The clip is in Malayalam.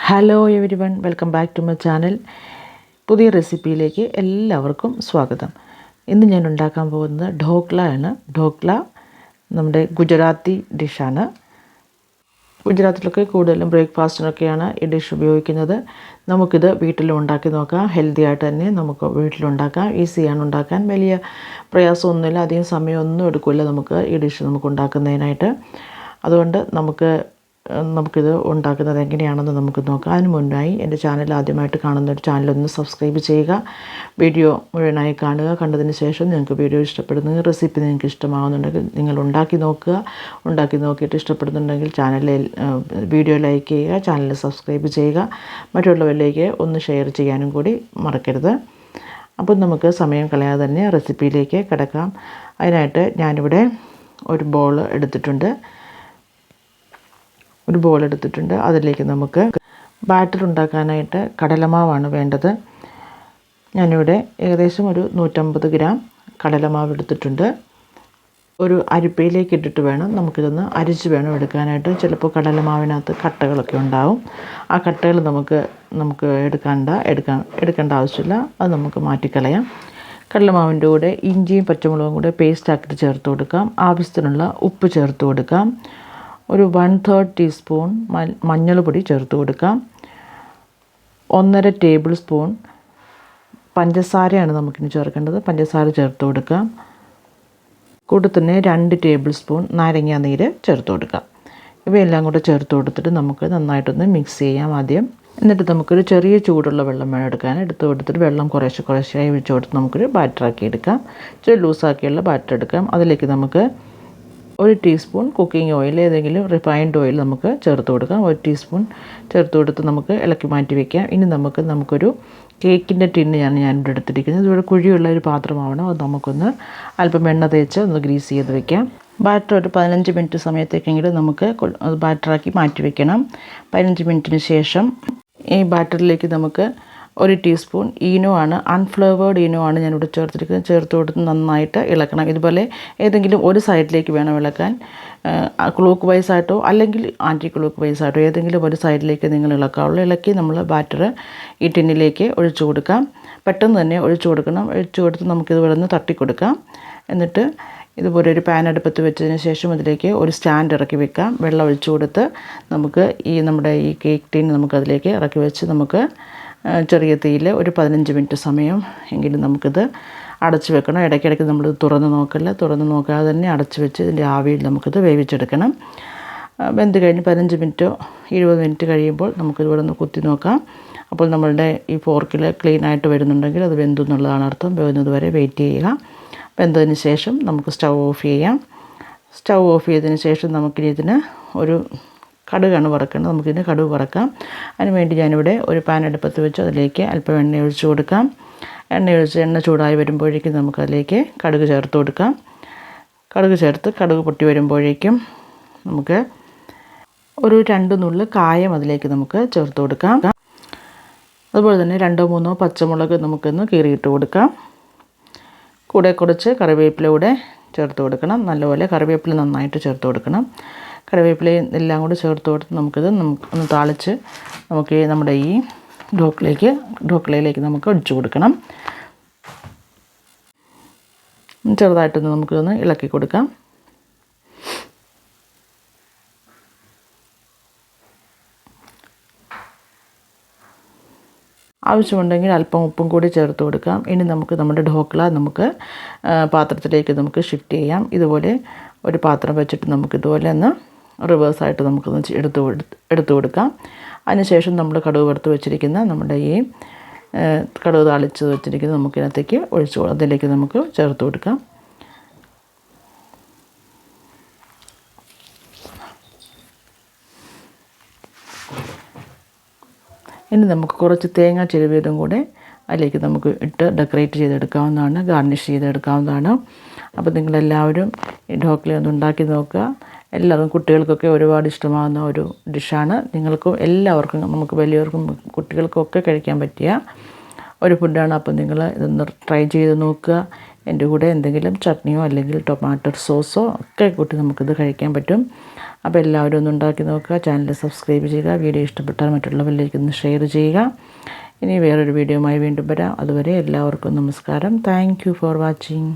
Hello everyone, welcome back to my channel. പുതിയ റെസിപ്പിയിലേക്ക് എല്ലാവർക്കും സ്വാഗതം. ഇന്ന് ഞാൻ ഉണ്ടാക്കാൻ പോകുന്നത് ഢോക്ല ആണ്. ഢോക്ല നമ്മുടെ ഗുജറാത്തി ഡിഷാണ്. ഗുജറാത്തിലൊക്കെ കൂടുതലും ബ്രേക്ക്ഫാസ്റ്റിനൊക്കെയാണ് ഈ ഡിഷ് ഉപയോഗിക്കുന്നത്. നമുക്കിത് വീട്ടിലും ഉണ്ടാക്കി നോക്കാം. ഹെൽത്തി ആയിട്ട് തന്നെ നമുക്ക് വീട്ടിലുണ്ടാക്കാം. ഈസിയാണ് ഉണ്ടാക്കാൻ, വലിയ പ്രയാസമൊന്നുമില്ല, അധികം സമയമൊന്നും എടുക്കില്ല നമുക്ക് ഈ ഡിഷ് ഉണ്ടാക്കുന്നതിനായിട്ട്. അതുകൊണ്ട് നമുക്കിത് ഉണ്ടാക്കുന്നത് എങ്ങനെയാണെന്ന് നമുക്ക് നോക്കാം. അതിന് മുന്നായി എൻ്റെ ചാനൽ ആദ്യമായിട്ട് കാണുന്ന ഒരു ചാനലൊന്ന് സബ്സ്ക്രൈബ് ചെയ്യുക. വീഡിയോ മുഴുവനായി കാണുക. കണ്ടതിന് ശേഷം നിങ്ങൾക്ക് വീഡിയോ ഇഷ്ടപ്പെടുന്ന റെസിപ്പി നിങ്ങൾക്ക് ഇഷ്ടമാകുന്നുണ്ടെങ്കിൽ നിങ്ങൾ ഉണ്ടാക്കി നോക്കുക. ഉണ്ടാക്കി നോക്കിയിട്ട് ഇഷ്ടപ്പെടുന്നുണ്ടെങ്കിൽ വീഡിയോ ലൈക്ക് ചെയ്യുക, ചാനൽ സബ്സ്ക്രൈബ് ചെയ്യുക. മറ്റുള്ളവരിലേക്ക് ഒന്ന് ഷെയർ ചെയ്യാനും കൂടി മറക്കരുത്. അപ്പോൾ നമുക്ക് സമയം കളയാതെ തന്നെ റെസിപ്പിയിലേക്ക് കിടക്കാം. അതിനായിട്ട് ഞാനിവിടെ ഒരു ബോൾ എടുത്തിട്ടുണ്ട്. അതിലേക്ക് നമുക്ക് ബാറ്റർ ഉണ്ടാക്കാനായിട്ട് കടലമാവാണ് വേണ്ടത്. ഞാനിവിടെ ഏകദേശം ഒരു 150 ഗ്രാം കടലമാവ് എടുത്തിട്ടുണ്ട്. ഒരു അരിപ്പയിലേക്ക് ഇട്ടിട്ട് വേണം നമുക്കിതൊന്ന് അരിച്ച് വേണം എടുക്കാനായിട്ട്. ചിലപ്പോൾ കടലമാവിനകത്ത് കട്ടകളൊക്കെ ഉണ്ടാവും. ആ കട്ടകൾ നമുക്ക് എടുക്കേണ്ട ആവശ്യമില്ല, അത് നമുക്ക് മാറ്റിക്കളയാം. കടലമാവിൻ്റെ കൂടെ ഇഞ്ചിയും പച്ചമുളകും കൂടെ പേസ്റ്റാക്കിയിട്ട് ചേർത്ത് കൊടുക്കാം. ആവശ്യത്തിനുള്ള ഉപ്പ് ചേർത്ത് കൊടുക്കാം. ഒരു 1/3 ടീസ്പൂൺ മഞ്ഞൾപ്പൊടി ചേർത്ത് കൊടുക്കാം. 1.5 ടേബിൾ സ്പൂൺ പഞ്ചസാരയാണ് നമുക്കിനി ചേർക്കേണ്ടത്. പഞ്ചസാര ചേർത്ത് കൊടുക്കാം. കൂടെ തന്നെ 2 ടേബിൾ സ്പൂൺ നാരങ്ങാ നീര് ചേർത്ത് കൊടുക്കാം. ഇവയെല്ലാം കൂടെ ചേർത്ത് കൊടുത്തിട്ട് നമുക്ക് നന്നായിട്ടൊന്ന് മിക്സ് ചെയ്യാം ആദ്യം. എന്നിട്ട് നമുക്കൊരു ചെറിയ ചൂടുള്ള വെള്ളം വേണം എടുക്കാൻ. എടുത്ത് കൊടുത്തിട്ട് വെള്ളം കുറേശ്ശെയായി ഒഴിച്ച് കൊടുത്ത് നമുക്കൊരു ബാറ്ററാക്കി എടുക്കാം. ഇച്ചിരി ലൂസാക്കിയുള്ള ബാറ്റർ എടുക്കാം. അതിലേക്ക് നമുക്ക് 1 ടീസ്പൂൺ കുക്കിംഗ് ഓയിൽ, ഏതെങ്കിലും റിഫൈൻഡ് ഓയിൽ നമുക്ക് ചേർത്ത് കൊടുക്കാം. 1 ടീസ്പൂൺ ചേർത്ത് കൊടുത്ത് നമുക്ക് ഇളക്കി മാറ്റി വയ്ക്കാം. ഇനി നമുക്കൊരു കേക്കിൻ്റെ ടിന്നാണ് ഞാനിവിടെ എടുത്തിരിക്കുന്നത്. ഇവിടെ കുഴിയുള്ള ഒരു പാത്രമാവണം. അത് നമുക്കൊന്ന് അല്പം എണ്ണ തേച്ച് ഒന്ന് ഗ്രീസ് ചെയ്ത് വയ്ക്കാം. ബാറ്റർ ഒരു 15 മിനിറ്റ് സമയത്തേക്കെങ്കിലും നമുക്ക് അത് ബാറ്ററാക്കി മാറ്റി വയ്ക്കണം. 15 മിനിറ്റിന് ശേഷം ഈ ബാറ്ററിലേക്ക് നമുക്ക് 1 ടീസ്പൂൺ ഈനോ ആണ്, അൺഫ്ലേവേർഡ് ഈനോ ആണ് ഞാനിവിടെ ചേർത്തിരിക്കുന്നത്. ചേർത്ത് കൊടുത്ത് നന്നായിട്ട് ഇളക്കണം. ഇതുപോലെ ഏതെങ്കിലും ഒരു സൈഡിലേക്ക് വേണം ഇളക്കാൻ. ക്ലോക്ക് വൈസ് ആയിട്ടോ അല്ലെങ്കിൽ ആൻറ്റി ക്ലോക്ക് വൈസ് ആയിട്ടോ ഏതെങ്കിലും ഒരു സൈഡിലേക്ക് നിങ്ങൾ ഇളക്കാവുള്ളൂ. ഇളക്കി നമ്മൾ ബാറ്റർ ഈ ടിന്നിലേക്ക് ഒഴിച്ചു കൊടുക്കാം. പെട്ടെന്ന് തന്നെ ഒഴിച്ചു കൊടുക്കണം. ഒഴിച്ചു കൊടുത്ത് നമുക്കിതുപോലെ ഒന്ന് തട്ടിക്കൊടുക്കാം. എന്നിട്ട് ഇതുപോലെ ഒരു പാൻ അടുപ്പത്ത് വെച്ചതിന് ശേഷം അതിലേക്ക് ഒരു സ്റ്റാൻഡ് ഇറക്കി വെക്കാം. വെള്ളം ഒഴിച്ചു കൊടുത്ത് നമുക്ക് നമ്മുടെ ഈ കേക്ക് ടിൻ നമുക്കതിലേക്ക് ഇറക്കി വെച്ച് നമുക്ക് ചെറിയ തീയിൽ ഒരു 15 മിനിറ്റ് സമയം എങ്കിലും നമുക്കിത് അടച്ച് വെക്കണം. ഇടയ്ക്കിടയ്ക്ക് നമ്മളിത് തുറന്ന് നോക്കാതെ തന്നെ അടച്ച് വെച്ച് ഇതിൻ്റെ ആവിയിൽ നമുക്കിത് വേവിച്ചെടുക്കണം. വെന്ത് കഴിഞ്ഞ് 15 മിനിറ്റോ 20 മിനിറ്റ് കഴിയുമ്പോൾ നമുക്കിതുപോലെ ഒന്ന് കുത്തി നോക്കാം. അപ്പോൾ നമ്മളുടെ ഈ ഫോർക്കിൽ ക്ലീനായിട്ട് വരുന്നുണ്ടെങ്കിൽ അത് വെന്തു എന്നുള്ളതാണ് അർത്ഥം. വേവുന്നത് വരെ വെയിറ്റ് ചെയ്യുക. വെന്തതിന് ശേഷം നമുക്ക് സ്റ്റൗ ഓഫ് ചെയ്യാം. സ്റ്റൗ ഓഫ് ചെയ്തതിന് ശേഷം നമുക്കിനി ഇതിന് ഒരു കടുകാണ് വറക്കേണ്ടത്. നമുക്കിതിന് കടുക് വറക്കാം. അതിനുവേണ്ടി ഞാനിവിടെ ഒരു പാൻ അടുപ്പത്ത് വെച്ച് അതിലേക്ക് അല്പം എണ്ണ ഒഴിച്ച് കൊടുക്കാം. എണ്ണ ചൂടായി വരുമ്പോഴേക്കും നമുക്കതിലേക്ക് കടുക് ചേർത്ത് കൊടുക്കാം. കടുക് പൊട്ടി വരുമ്പോഴേക്കും നമുക്ക് ഒരു 2 നുള്ള് കായം അതിലേക്ക് നമുക്ക് ചേർത്ത് കൊടുക്കാം. അതുപോലെ തന്നെ 2-3 പച്ചമുളക് നമുക്കൊന്ന് കീറിയിട്ട് കൊടുക്കാം. കൂടെ കുറച്ച് കറിവേപ്പില കൂടെ ചേർത്ത് കൊടുക്കണം. നല്ലപോലെ കറിവേപ്പില നന്നായിട്ട് ചേർത്ത് കൊടുക്കണം. കറിവേപ്പിലയും എല്ലാം കൂടി ചേർത്ത് കൊടുത്ത് ഒന്ന് താളിച്ച് നമുക്ക് നമ്മുടെ ഈ ഢോക്ലയിലേക്ക് നമുക്ക് ഒഴിച്ചു കൊടുക്കണം. ചെറുതായിട്ടൊന്ന് നമുക്കൊന്ന് ഇളക്കി കൊടുക്കാം. ആവശ്യമുണ്ടെങ്കിൽ അല്പം ഉപ്പും കൂടി ചേർത്ത് കൊടുക്കാം. ഇനി നമ്മുടെ ഢോക്ല പാത്രത്തിലേക്ക് നമുക്ക് ഷിഫ്റ്റ് ചെയ്യാം. ഇതുപോലെ ഒരു പാത്രം വെച്ചിട്ട് നമുക്കിതുപോലെ ഒന്ന് റിവേഴ്സായിട്ട് നമുക്കൊന്ന് എടുത്തു കൊടുക്കാം. അതിനുശേഷം നമ്മൾ കടുക് വറുത്ത് വെച്ചിരിക്കുന്ന നമ്മുടെ ഈ കടുക് താളിച്ച് വെച്ചിരിക്കുന്നത് നമുക്കിതിനകത്തേക്ക് അതിലേക്ക് നമുക്ക് ചേർത്ത് കൊടുക്കാം. ഇനി നമുക്ക് കുറച്ച് തേങ്ങ ചിരവിയതും കൂടെ അതിലേക്ക് നമുക്ക് ഇട്ട് ഡെക്കറേറ്റ് ചെയ്തെടുക്കാവുന്നതാണ്, ഗാർണിഷ് ചെയ്തെടുക്കാവുന്നതാണ്. അപ്പോൾ നിങ്ങളെല്ലാവരും ഈ ഢോക്ല ഒന്ന് ഉണ്ടാക്കി നോക്കുക. എല്ലാവർക്കും, കുട്ടികൾക്കൊക്കെ ഒരുപാട് ഇഷ്ടമാകുന്ന ഒരു ഡിഷാണ്. നിങ്ങൾക്കും എല്ലാവർക്കും, നമുക്ക് വലിയവർക്കും കുട്ടികൾക്കൊക്കെ കഴിക്കാൻ പറ്റിയ ഒരു ഫുഡാണ്. അപ്പോൾ നിങ്ങൾ ഇതൊന്ന് ട്രൈ ചെയ്ത് നോക്കുക. എൻ്റെ കൂടെ എന്തെങ്കിലും ചട്നിയോ അല്ലെങ്കിൽ ടൊമാറ്റോ സോസോ ഒക്കെ കൂട്ടി നമുക്കിത് കഴിക്കാൻ പറ്റും. അപ്പോൾ എല്ലാവരും ഒന്ന് ഉണ്ടാക്കി നോക്കുക. ചാനൽ സബ്സ്ക്രൈബ് ചെയ്യുക. വീഡിയോ ഇഷ്ടപ്പെട്ടാൽ മറ്റുള്ളവരിലേക്ക് ഒന്ന് ഷെയർ ചെയ്യുക. ഇനി വേറൊരു വീഡിയോയുമായി വീണ്ടും വരാം. അതുവരെ എല്ലാവർക്കും നമസ്കാരം. Thank you for watching.